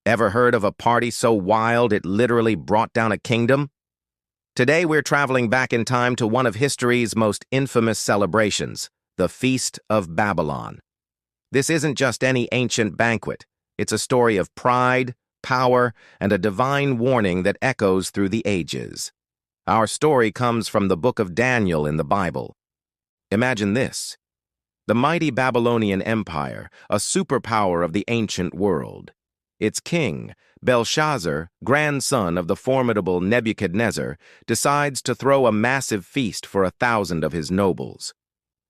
Ever heard of a party so wild it literally brought down a kingdom? Today we're traveling back in time to one of history's most infamous celebrations, the Feast of Babylon. This isn't just any ancient banquet. It's a story of pride, power, and a divine warning that echoes through the ages. Our story comes from the book of Daniel in the Bible. Imagine this: the mighty Babylonian Empire, a superpower of the ancient world. Its king, Belshazzar, grandson of the formidable Nebuchadnezzar, decides to throw a massive feast for 1,000 of his nobles.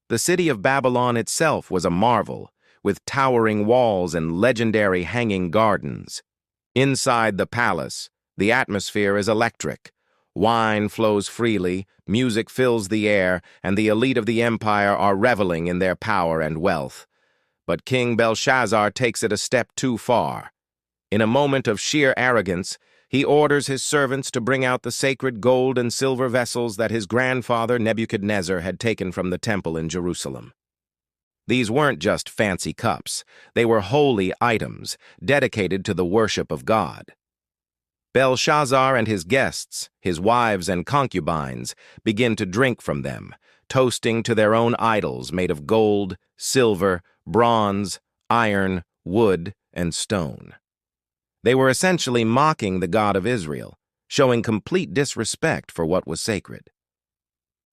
The city of Babylon itself was a marvel, with towering walls and legendary hanging gardens. Inside the palace, the atmosphere is electric. Wine flows freely, music fills the air, and the elite of the empire are reveling in their power and wealth. But King Belshazzar takes it a step too far. In a moment of sheer arrogance, he orders his servants to bring out the sacred gold and silver vessels that his grandfather Nebuchadnezzar had taken from the temple in Jerusalem. These weren't just fancy cups. They were holy items, dedicated to the worship of God. Belshazzar and his guests, his wives and concubines, begin to drink from them, toasting to their own idols made of gold, silver, bronze, iron, wood, and stone. They were essentially mocking the God of Israel, showing complete disrespect for what was sacred.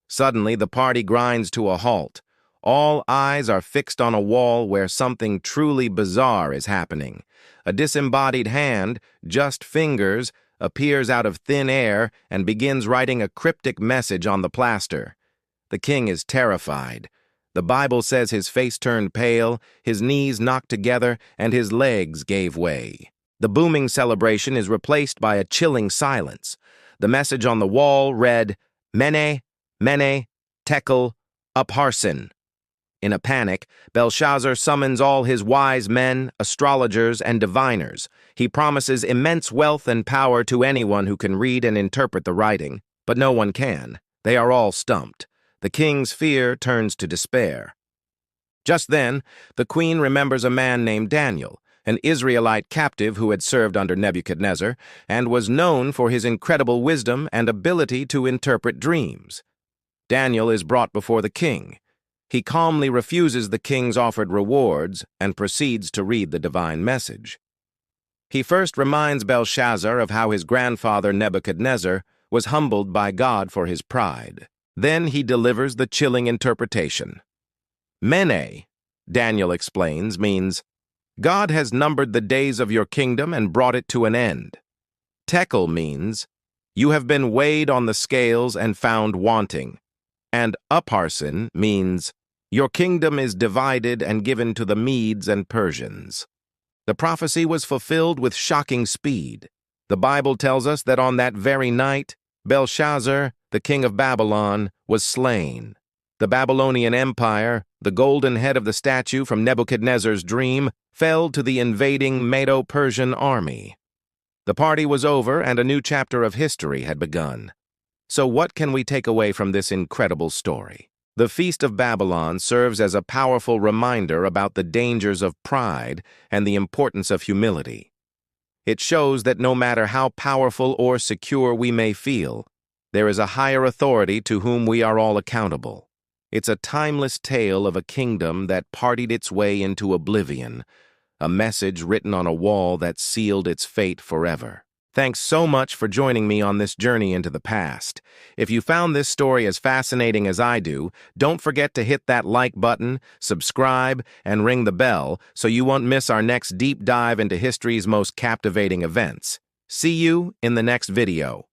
Suddenly, the party grinds to a halt. All eyes are fixed on a wall where something truly bizarre is happening. A disembodied hand, just fingers, appears out of thin air and begins writing a cryptic message on the plaster. The king is terrified. The Bible says his face turned pale, his knees knocked together, and his legs gave way. The booming celebration is replaced by a chilling silence. The message on the wall read, "Mene, Mene, Tekel, Upharsin." In a panic, Belshazzar summons all his wise men, astrologers, and diviners. He promises immense wealth and power to anyone who can read and interpret the writing, but no one can. They are all stumped. The king's fear turns to despair. Just then, the queen remembers a man named Daniel, an Israelite captive who had served under Nebuchadnezzar and was known for his incredible wisdom and ability to interpret dreams. Daniel is brought before the king. He calmly refuses the king's offered rewards and proceeds to read the divine message. He first reminds Belshazzar of how his grandfather Nebuchadnezzar was humbled by God for his pride. Then he delivers the chilling interpretation. Mene, Daniel explains, means, God has numbered the days of your kingdom and brought it to an end. Tekel means, you have been weighed on the scales and found wanting. And Upharsin means, your kingdom is divided and given to the Medes and Persians. The prophecy was fulfilled with shocking speed. The Bible tells us that on that very night, Belshazzar, the king of Babylon, was slain. The Babylonian Empire, the golden head of the statue from Nebuchadnezzar's dream, fell to the invading Medo-Persian army. The party was over and a new chapter of history had begun. So what can we take away from this incredible story? The Feast of Babylon serves as a powerful reminder about the dangers of pride and the importance of humility. It shows that no matter how powerful or secure we may feel, there is a higher authority to whom we are all accountable. It's a timeless tale of a kingdom that partied its way into oblivion, a message written on a wall that sealed its fate forever. Thanks so much for joining me on this journey into the past. If you found this story as fascinating as I do, don't forget to hit that like button, subscribe, and ring the bell so you won't miss our next deep dive into history's most captivating events. See you in the next video.